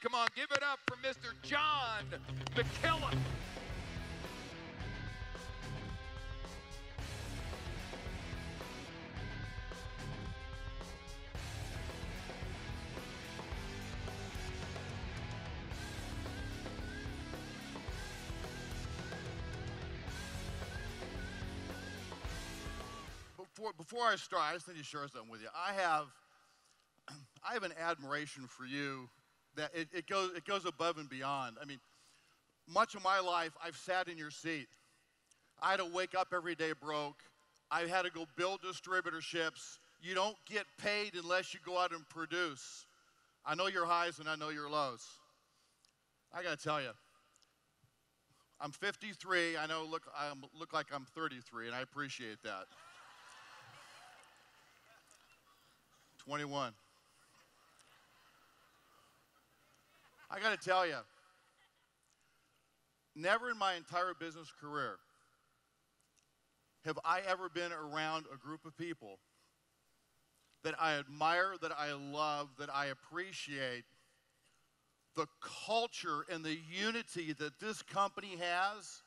Come on, give it up for Mr. John McKillip. Before I start, I just need to share something with you. I have an admiration for you that it goes above and beyond. I mean, much of my life, I've sat in your seat. I had to wake up every day broke. I had to go build distributorships. You don't get paid unless you go out and produce. I know your highs and I know your lows. I gotta tell you, I'm 53. I know I look like I'm 33, and I appreciate that. 21. I got to tell you, never in my entire business career have I ever been around a group of people that I admire, that I love, that I appreciate the culture and the unity that this company has.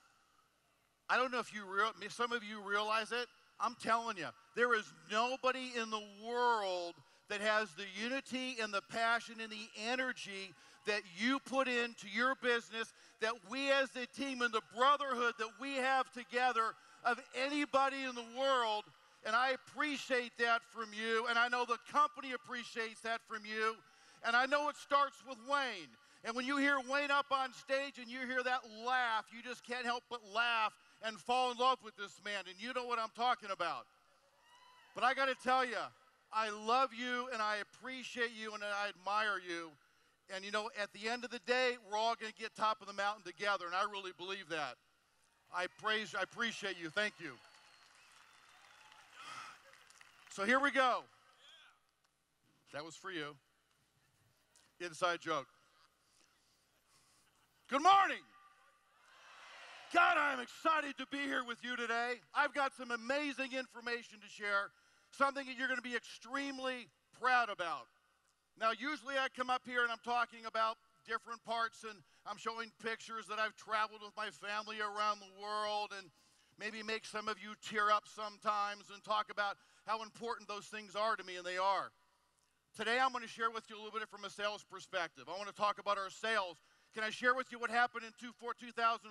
I don't know if some of you realize it. I'm telling you, there is nobody in the world that has the unity and the passion and the energy that you put into your business, that we as a team and the brotherhood that we have together of anybody in the world. And I appreciate that from you, and I know the company appreciates that from you, and I know it starts with Wayne. And when you hear Wayne up on stage and you hear that laugh, you just can't help but laugh and fall in love with this man, and you know what I'm talking about. But I got to tell you, I love you and I appreciate you and I admire you. And you know, at the end of the day, we're all going to get top of the mountain together, and I really believe that. I appreciate you. Thank you. So here we go. That was for you. Inside joke. Good morning. God, I'm excited to be here with you today. I've got some amazing information to share, something that you're going to be extremely proud about. Now, usually I come up here and I'm talking about different parts, and I'm showing pictures that I've traveled with my family around the world, and maybe make some of you tear up sometimes and talk about how important those things are to me, and they are. Today I'm going to share with you a little bit from a sales perspective. I want to talk about our sales. Can I share with you what happened in 2014?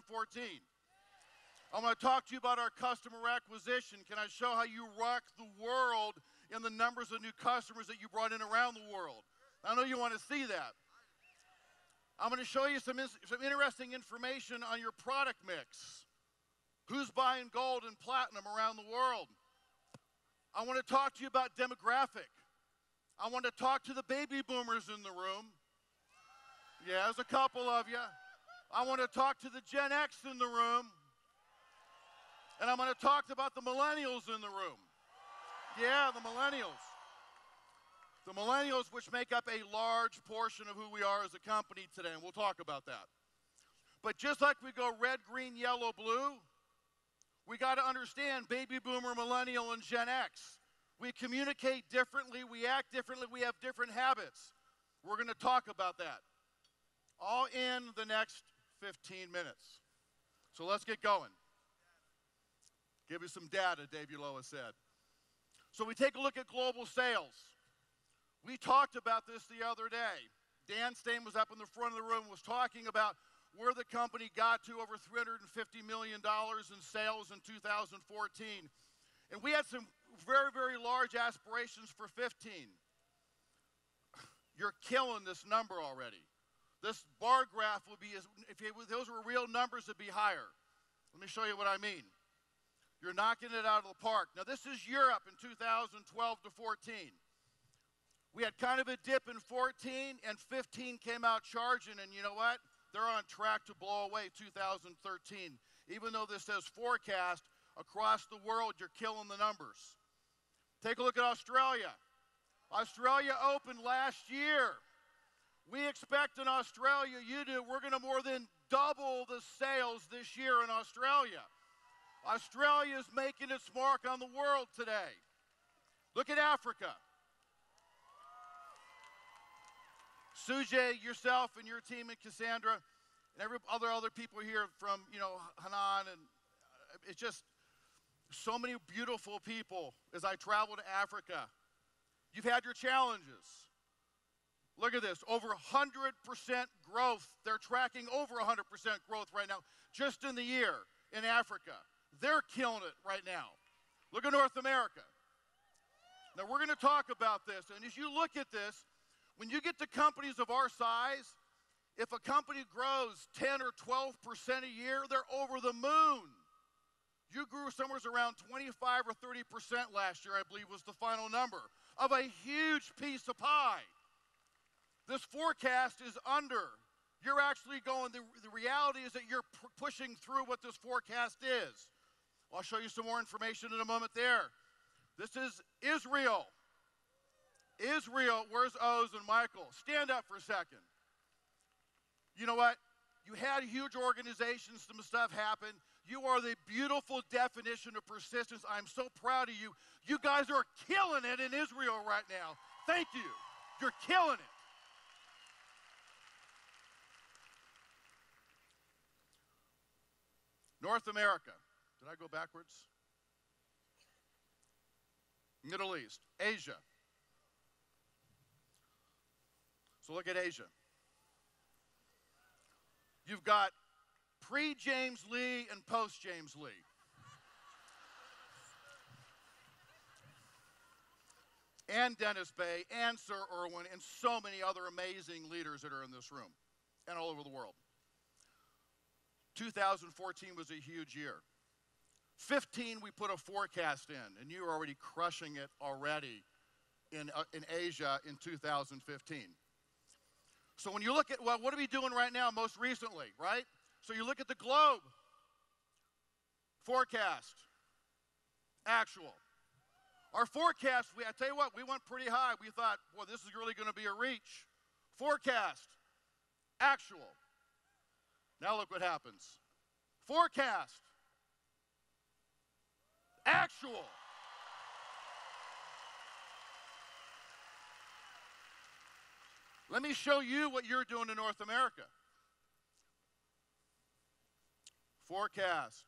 I'm going to talk to you about our customer acquisition. Can I show how you rock the world in the numbers of new customers that you brought in around the world? I know you want to see that. I'm going to show you some interesting information on your product mix. Who's buying gold and platinum around the world? I want to talk to you about demographic. I want to talk to the baby boomers in the room. Yeah, there's a couple of you. I want to talk to the Gen X in the room. And I'm going to talk about the millennials in the room. Yeah, the millennials. The millennials, which make up a large portion of who we are as a company today, and we'll talk about that. But just like we go red, green, yellow, blue, we got to understand baby boomer, millennial, and Gen X. We communicate differently, we act differently, we have different habits. We're going to talk about that. All in the next 15 minutes. So let's get going. Give you some data, Dave Uloa said. So we take a look at global sales. We talked about this the other day. Dan Stain was up in the front of the room, was talking about where the company got to, over $350 million in sales in 2014. And we had some very, very large aspirations for 15. You're killing this number already. This bar graph will be, if those were real numbers, it'd be higher. Let me show you what I mean. You're knocking it out of the park. Now, this is Europe in 2012 to 14. We had kind of a dip in 14, and 15 came out charging, and you know what? They're on track to blow away 2013. Even though this says forecast, across the world, you're killing the numbers. Take a look at Australia. Australia opened last year. We expect in Australia, we're going to more than double the sales this year in Australia. Australia is making its mark on the world today. Look at Africa. Sujay, yourself and your team, and Cassandra, and every other people here from, Hanan, and it's just so many beautiful people as I travel to Africa. You've had your challenges. Look at this, over 100% growth. They're tracking over 100% growth right now, just in the year in Africa. They're killing it right now. Look at North America. Now we're going to talk about this, and as you look at this, when you get to companies of our size, if a company grows 10 or 12% a year, they're over the moon. You grew somewhere around 25 or 30% last year, I believe was the final number, of a huge piece of pie. This forecast is under. You're actually going, the reality is that you're pushing through what this forecast is. I'll show you some more information in a moment there. This is Israel. Israel, where's Oz and Michael? Stand up for a second. You know what? You had huge organizations, some stuff happened. You are the beautiful definition of persistence. I'm so proud of you. You guys are killing it in Israel right now. Thank you. You're killing it. North America. Did I go backwards? Middle East, Asia. So look at Asia. You've got pre-James Lee and post-James Lee. And Dennis Bay, and Sir Irwin, and so many other amazing leaders that are in this room and all over the world. 2014 was a huge year. 15, we put a forecast in, and you're already crushing it already in Asia in 2015. So when you look at, well, what are we doing right now most recently, right? So you look at the globe, forecast, actual. Our forecast, I tell you what, we went pretty high. We thought, well, this is really going to be a reach. Forecast, actual. Now look what happens. Forecast, actual. Let me show you what you're doing in North America. Forecast,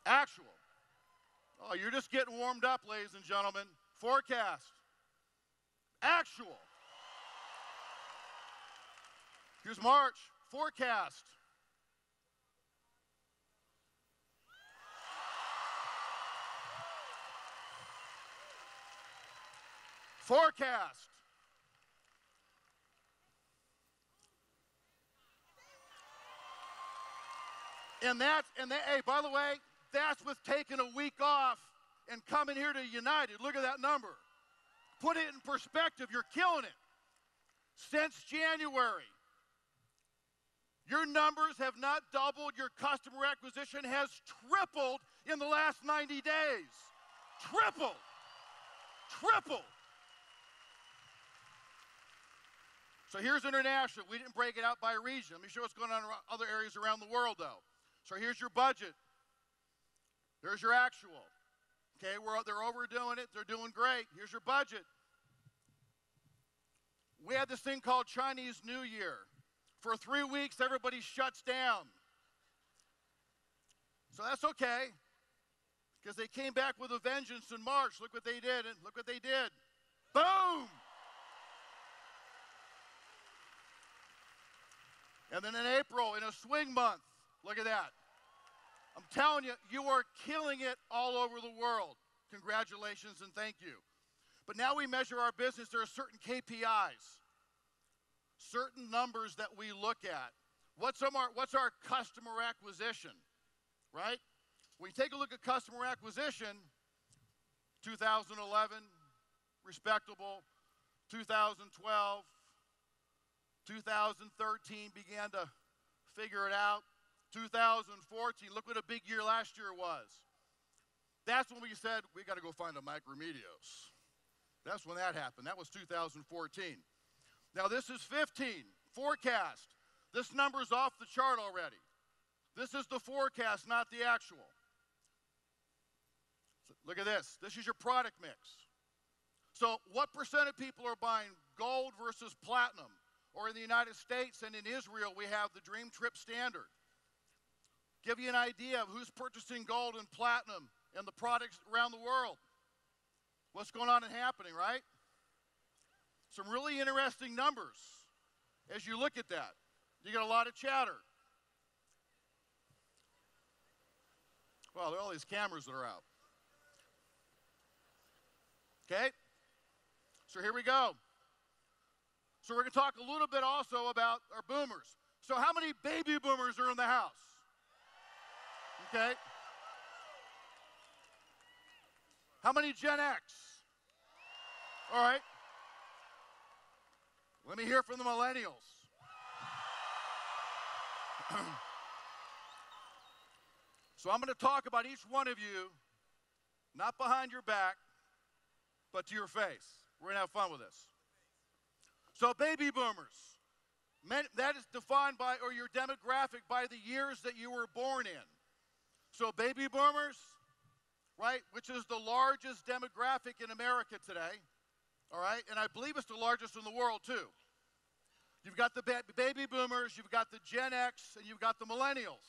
actual. Oh, you're just getting warmed up, ladies and gentlemen. Forecast, actual. Here's March, forecast. Forecast. Hey, by the way, that's with taking a week off and coming here to United. Look at that number. Put it in perspective, you're killing it. Since January, your numbers have not doubled, your customer acquisition has tripled in the last 90 days. Tripled. Tripled. So here's international. We didn't break it out by region. Let me show you what's going on in other areas around the world, though. So here's your budget. There's your actual. Okay, they're overdoing it. They're doing great. Here's your budget. We had this thing called Chinese New Year. For 3 weeks, everybody shuts down. So that's okay, because they came back with a vengeance in March. Look what they did, and look what they did. Boom! And then in April, in a swing month, look at that. I'm telling you, you are killing it all over the world. Congratulations and thank you. But now we measure our business. There are certain KPIs, certain numbers that we look at. What's our customer acquisition, right? When you take a look at customer acquisition, 2011, respectable. 2012, 2013 began to figure it out. 2014, look what a big year last year was. That's when we said, we got to go find a Micromedios. That's when that happened. That was 2014. Now this is 15, forecast. This number's off the chart already. This is the forecast, not the actual. So look at this. This is your product mix. So what percent of people are buying gold versus platinum. Or in the United States and in Israel, we have the Dream Trip Standard. Give you an idea of who's purchasing gold and platinum and the products around the world. What's going on and happening, right? Some really interesting numbers as you look at that. You get a lot of chatter. Well, there are all these cameras that are out. Okay? So here we go. So we're going to talk a little bit also about our boomers. So how many baby boomers are in the house? Okay. How many Gen X? All right. Let me hear from the millennials. So I'm going to talk about each one of you, not behind your back, but to your face. We're going to have fun with this. So baby boomers, that is defined by, or your demographic, by the years that you were born in. So baby boomers, right, which is the largest demographic in America today, all right, and I believe it's the largest in the world too. You've got the baby boomers, you've got the Gen X, and you've got the millennials.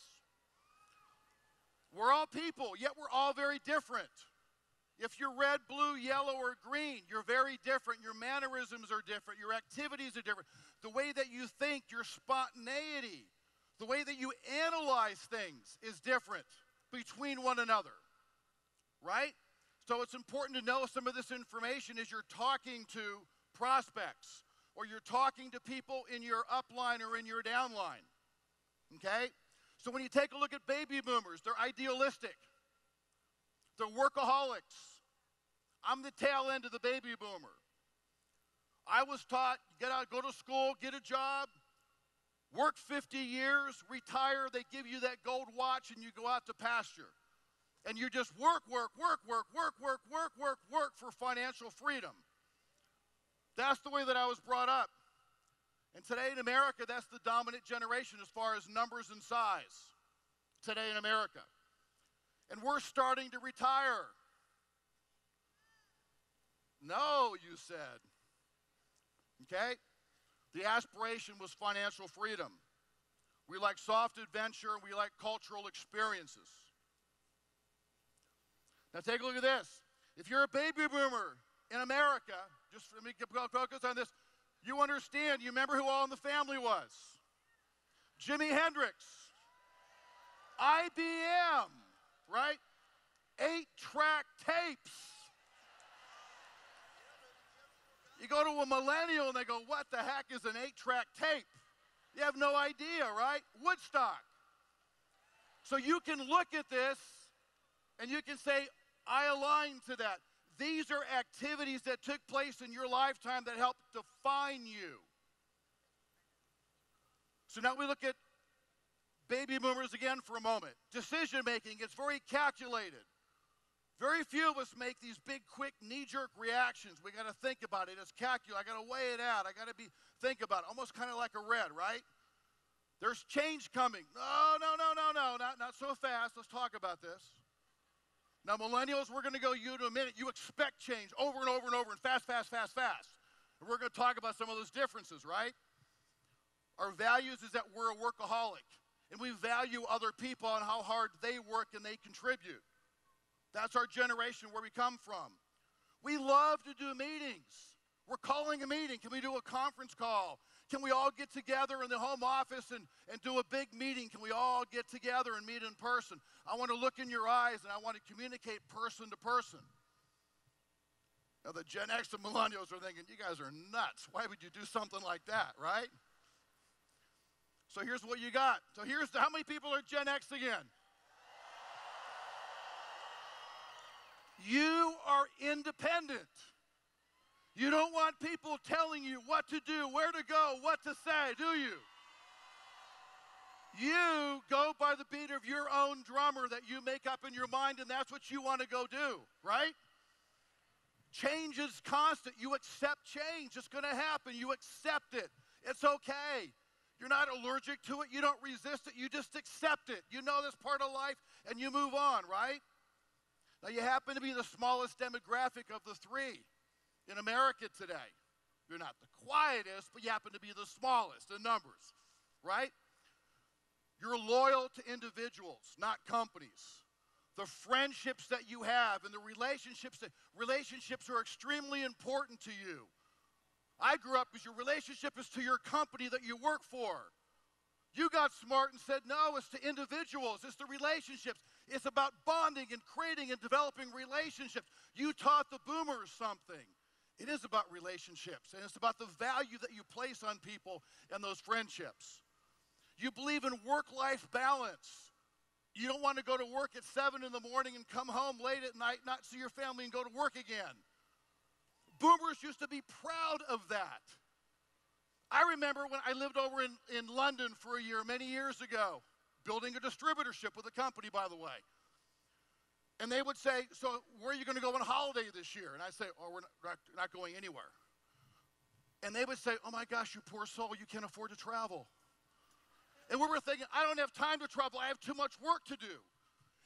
We're all people, yet we're all very different. If you're red, blue, yellow, or green, you're very different. Your mannerisms are different. Your activities are different. The way that you think, your spontaneity, the way that you analyze things is different between one another, right? So it's important to know some of this information as you're talking to prospects or you're talking to people in your upline or in your downline, okay? So when you take a look at baby boomers, they're idealistic. They're workaholics. I'm the tail end of the baby boomer. I was taught, get out, go to school, get a job, work 50 years, retire, they give you that gold watch and you go out to pasture. And you just work for financial freedom. That's the way that I was brought up. And today in America, that's the dominant generation as far as numbers and size today in America. And we're starting to retire. No, you said. Okay? The aspiration was financial freedom. We like soft adventure, we like cultural experiences. Now take a look at this. If you're a baby boomer in America, just let me focus on this, you understand, you remember who All in the Family was? Jimi Hendrix, IBM, right? 8-track tapes. You go to a millennial and they go, what the heck is an 8-track tape? You have no idea, right? Woodstock. So you can look at this and you can say, I align to that. These are activities that took place in your lifetime that help define you. So now we look at baby boomers again for a moment. Decision making, it's very calculated. Very few of us make these big, quick, knee-jerk reactions. We got to think about it. It's calculated. I got to weigh it out. I got to think about it. Almost kind of like a red, right? There's change coming. No, not so fast. Let's talk about this. Now, millennials, we're going to go you in a minute. You expect change over and over and over and fast. And we're going to talk about some of those differences, right? Our values is that we're a workaholic. And we value other people on how hard they work and they contribute. That's our generation, where we come from. We love to do meetings. We're calling a meeting. Can we do a conference call? Can we all get together in the home office and do a big meeting? Can we all get together and meet in person? I want to look in your eyes and I want to communicate person to person. Now the Gen X and millennials are thinking, you guys are nuts. Why would you do something like that, right? So here's what you got. So how many people are Gen X again? You are independent. You don't want people telling you what to do, where to go, what to say, do you? You go by the beat of your own drummer that you make up in your mind, and that's what you want to go do, right? Change is constant. You accept change. It's going to happen. You accept it. It's okay. You're not allergic to it. You don't resist it. You just accept it. You know this part of life, and you move on, right? Now, you happen to be the smallest demographic of the three in America today. You're not the quietest, but you happen to be the smallest in numbers, right? You're loyal to individuals, not companies. The friendships that you have and the relationships are extremely important to you. I grew up as your relationship is to your company that you work for. You got smart and said, no, it's to individuals. It's the relationships. It's about bonding and creating and developing relationships. You taught the boomers something. It is about relationships, and it's about the value that you place on people and those friendships. You believe in work-life balance. You don't want to go to work at 7 in the morning and come home late at night, not see your family, and go to work again. Boomers used to be proud of that. I remember when I lived over in London for a year, many years ago, building a distributorship with a company, by the way. And they would say, so where are you going to go on holiday this year? And I'd say, oh, we're not going anywhere. And they would say, oh my gosh, you poor soul, you can't afford to travel. And we were thinking, I don't have time to travel, I have too much work to do.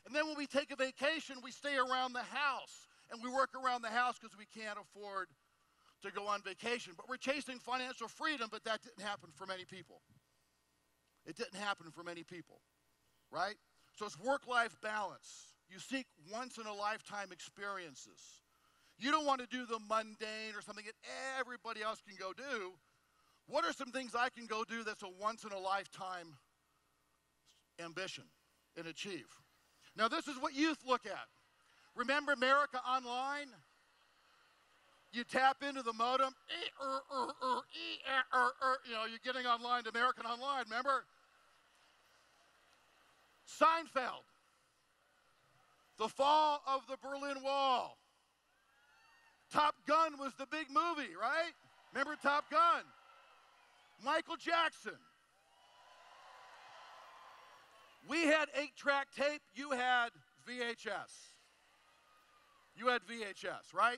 And then when we take a vacation, we stay around the house. And we work around the house because we can't afford to go on vacation. But we're chasing financial freedom, but that didn't happen for many people. It didn't happen for many people, right? So it's work-life balance. You seek once-in-a-lifetime experiences. You don't want to do the mundane or something that everybody else can go do. What are some things I can go do that's a once-in-a-lifetime ambition and achieve? Now, this is what youth look at. Remember America Online? You tap into the modem, you're getting online to American Online, remember? Seinfeld. The fall of the Berlin Wall. Top Gun was the big movie, right? Remember Top Gun? Michael Jackson. We had 8-track tape, you had VHS. You had VHS, right?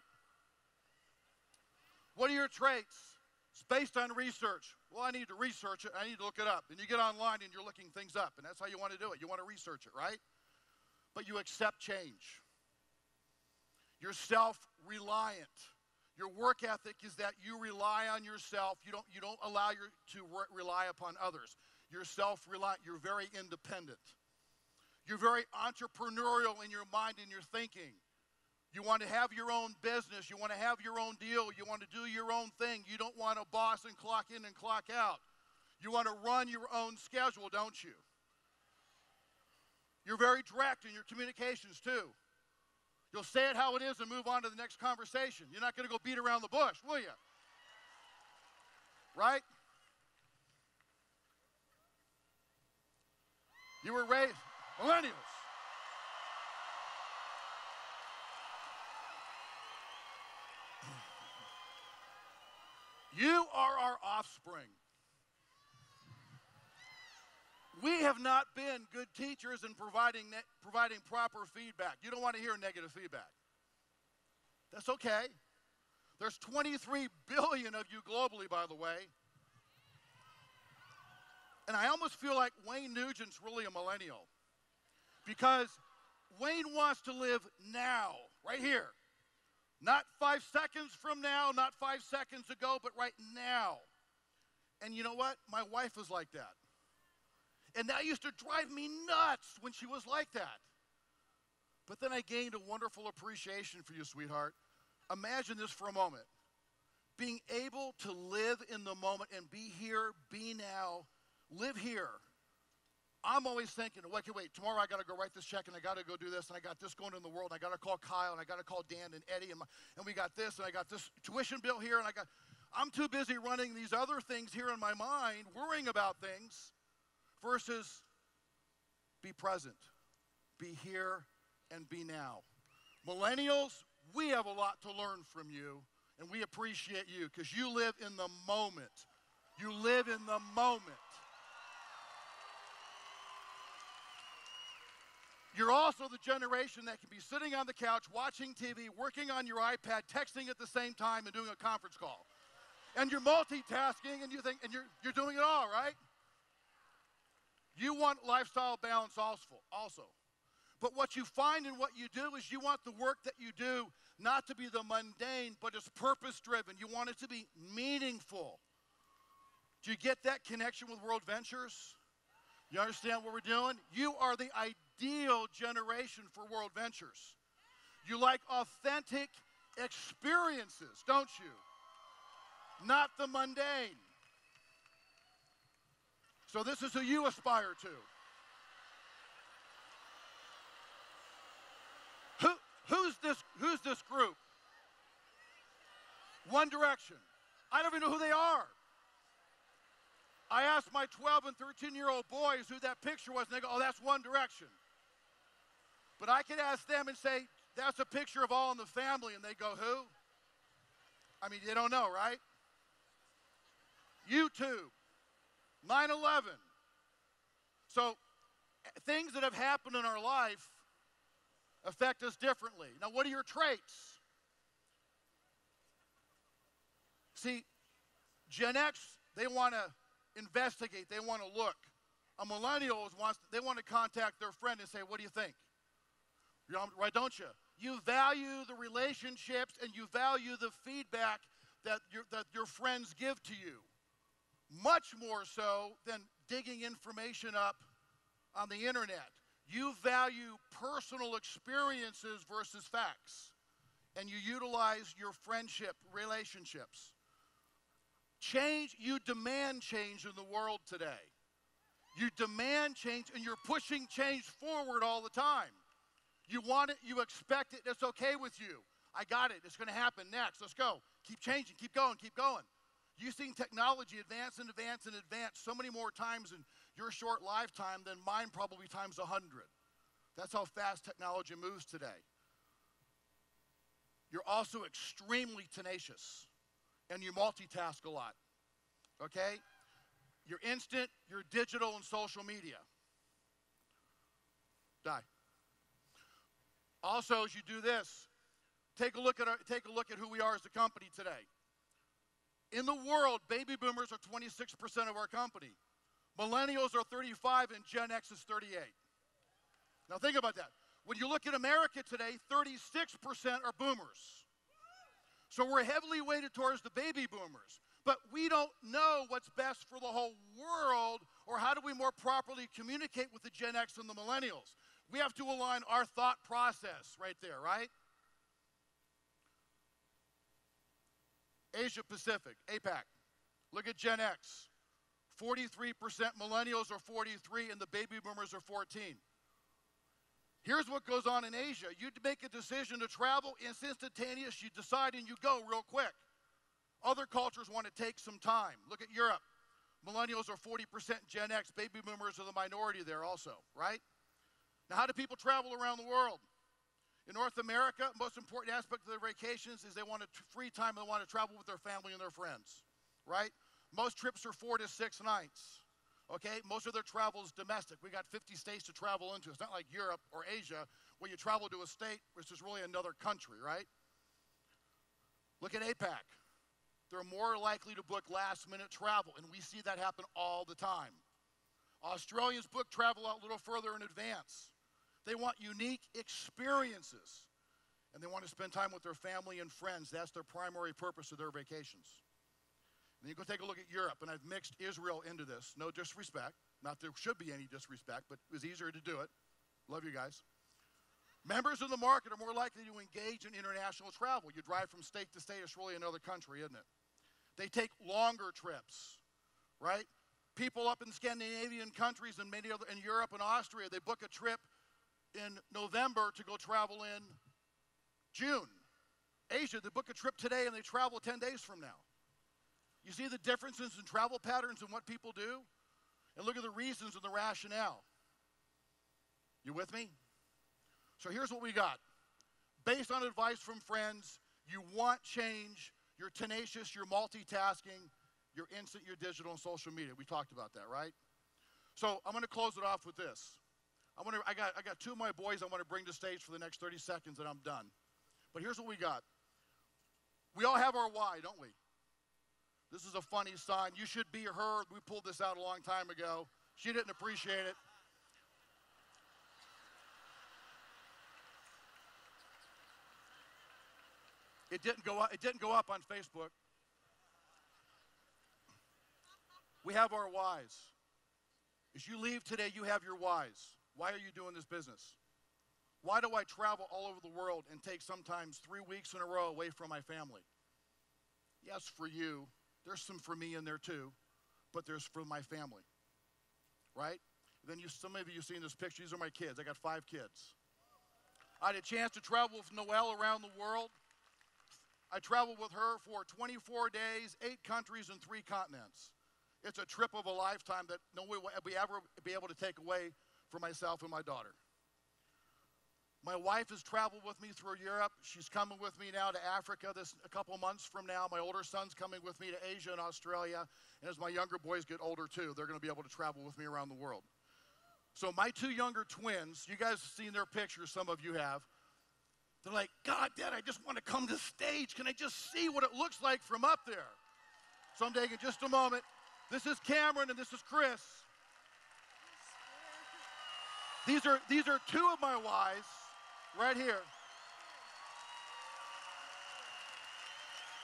What are your traits? It's based on research. Well, I need to research it. I need to look it up. And you get online and you're looking things up, and that's how you want to do it. You want to research it, right? But you accept change. You're self-reliant. Your work ethic is that you rely on yourself. You don't allow to rely upon others. You're self-reliant. You're very independent. You're very entrepreneurial in your mind and your thinking. You want to have your own business. You want to have your own deal. You want to do your own thing. You don't want a boss and clock in and clock out. You want to run your own schedule, don't you? You're very direct in your communications, too. You'll say it how it is and move on to the next conversation. You're not going to go beat around the bush, will you? Right? You were raised, millennials. You are our offspring. We have not been good teachers in providing proper feedback. You don't want to hear negative feedback. That's okay. There's 23 billion of you globally, by the way. And I almost feel like Wayne Nugent's really a millennial. Because Wayne wants to live now, right here. Not 5 seconds from now, not 5 seconds ago, but right now. And you know what? My wife was like that. And that used to drive me nuts when she was like that. But then I gained a wonderful appreciation for you, sweetheart. Imagine this for a moment. Being able to live in the moment and be here, be now, live here. I'm always thinking, wait, tomorrow I got to go write this check, and I got to go do this, and I got this going in the world, and I got to call Kyle, and I got to call Dan and Eddie, and we got this, and I got this tuition bill here, and I'm too busy running these other things here in my mind, worrying about things, versus be present, be here, and be now. Millennials, we have a lot to learn from you, and we appreciate you, because you live in the moment. You live in the moment. You're also the generation that can be sitting on the couch, watching TV, working on your iPad, texting at the same time, and doing a conference call. And you're multitasking, and you're doing it all, right? You want lifestyle balance also. But what you find in what you do is you want the work that you do not to be the mundane, but it's purpose-driven. You want it to be meaningful. Do you get that connection with World Ventures? You understand what we're doing? You are the ideal generation for World Ventures. You like authentic experiences, don't you? Not the mundane. So this is who you aspire to. Who's this group? One Direction. I don't even know who they are. I asked my 12 and 13-year-old boys who that picture was, and they go, oh, that's One Direction. But I could ask them and say, that's a picture of All in the Family, and they go, who? I mean, they don't know, right? YouTube, 9/11. So things that have happened in our life affect us differently. Now, what are your traits? See, Gen X, they want to investigate, they want to look. A millennial they want to contact their friend and say, what do you think? Right, don't you? You value the relationships and you value the feedback that your friends give to you, much more so than digging information up on the internet. You value personal experiences versus facts, and you utilize your friendship relationships. Change, you demand change in the world today. You demand change, and you're pushing change forward all the time. You want it, you expect it, it's okay with you. I got it, it's gonna happen next, let's go. Keep changing, keep going, keep going. You've seen technology advance and advance and advance so many more times in your short lifetime than mine probably times 100. That's how fast technology moves today. You're also extremely tenacious, and you multitask a lot, okay? You're instant, you're digital, and social media. Die. Also, as you do this, take a look at who we are as a company today. In the world, baby boomers are 26% of our company. Millennials are 35 and Gen X is 38. Now think about that. When you look at America today, 36% are boomers. So we're heavily weighted towards the baby boomers. But we don't know what's best for the whole world, or how do we more properly communicate with the Gen X and the millennials. We have to align our thought process right there, right? Asia Pacific, APAC. Look at Gen X. 43% millennials are 43 and the baby boomers are 14. Here's what goes on in Asia. You make a decision to travel, it's instantaneous, you decide and you go real quick. Other cultures want to take some time. Look at Europe. Millennials are 40% Gen X, baby boomers are the minority there also, right? Now, how do people travel around the world? In North America, most important aspect of their vacations is they want free time and they want to travel with their family and their friends, right? Most trips are 4 to 6 nights, okay? Most of their travel is domestic. We got 50 states to travel into. It's not like Europe or Asia where you travel to a state which is really another country, right? Look at APAC. They're more likely to book last-minute travel, and we see that happen all the time. Australians book travel out a little further in advance. They want unique experiences, and they want to spend time with their family and friends. That's their primary purpose of their vacations. And you go take a look at Europe, and I've mixed Israel into this. No disrespect. Not there should be any disrespect, but it was easier to do it. Love you guys. Members of the market are more likely to engage in international travel. You drive from state to state, it's really another country, isn't it? They take longer trips, right? People up in Scandinavian countries and many other, in Europe and Austria, they book a trip in November to go travel in June. Asia, they book a trip today and they travel 10 days from now. You see the differences in travel patterns and what people do? And look at the reasons and the rationale. You with me? So here's what we got. Based on advice from friends, you want change, you're tenacious, you're multitasking, you're instant, you're digital, and social media. We talked about that, right? So I'm going to close it off with this. I got 2 of my boys I want to bring to stage for the next 30 seconds, and I'm done. But here's what we got. We all have our why, don't we? This is a funny sign. You should be her. We pulled this out a long time ago. She didn't appreciate it. It didn't go up. It didn't go up on Facebook. We have our whys. As you leave today, you have your whys. Why are you doing this business? Why do I travel all over the world and take sometimes 3 weeks in a row away from my family? Yes, for you. There's some for me in there too, but there's for my family, right? Then some of you seen this picture. These are my kids. I got 5 kids. I had a chance to travel with Noelle around the world. I traveled with her for 24 days, 8 countries, and 3 continents. It's a trip of a lifetime that no one will ever be able to take away from myself and my daughter. My wife has traveled with me through Europe. She's coming with me now to Africa a couple months from now. My older son's coming with me to Asia and Australia. And as my younger boys get older too, they're going to be able to travel with me around the world. So my 2 younger twins, you guys have seen their pictures, some of you have. They're like, God, Dad, I just want to come to the stage. Can I just see what it looks like from up there? So I'm taking just a moment. This is Cameron and this is Chris. These are 2 of my wives right here.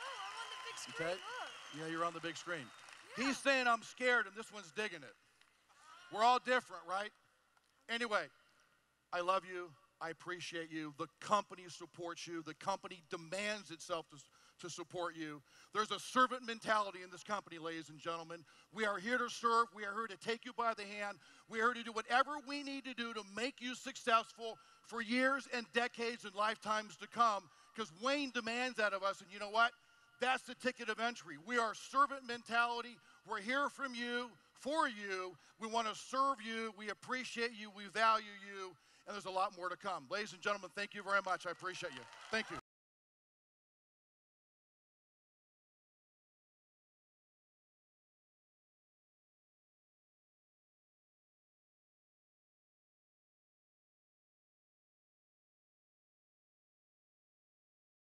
Oh, I'm on the big screen. Okay? Look. Yeah, you're on the big screen. Yeah. He's saying I'm scared and this one's digging it. We're all different, right? Anyway, I love you. I appreciate you. The company supports you. The company demands itself to support you. There's a servant mentality in this company, ladies and gentlemen. We are here to serve. We are here to take you by the hand. We are here to do whatever we need to do to make you successful for years and decades and lifetimes to come, because Wayne demands that of us, and you know what? That's the ticket of entry. We are servant mentality. We're here from you, for you. We want to serve you. We appreciate you. We value you. And there's a lot more to come. Ladies and gentlemen, thank you very much. I appreciate you. Thank you.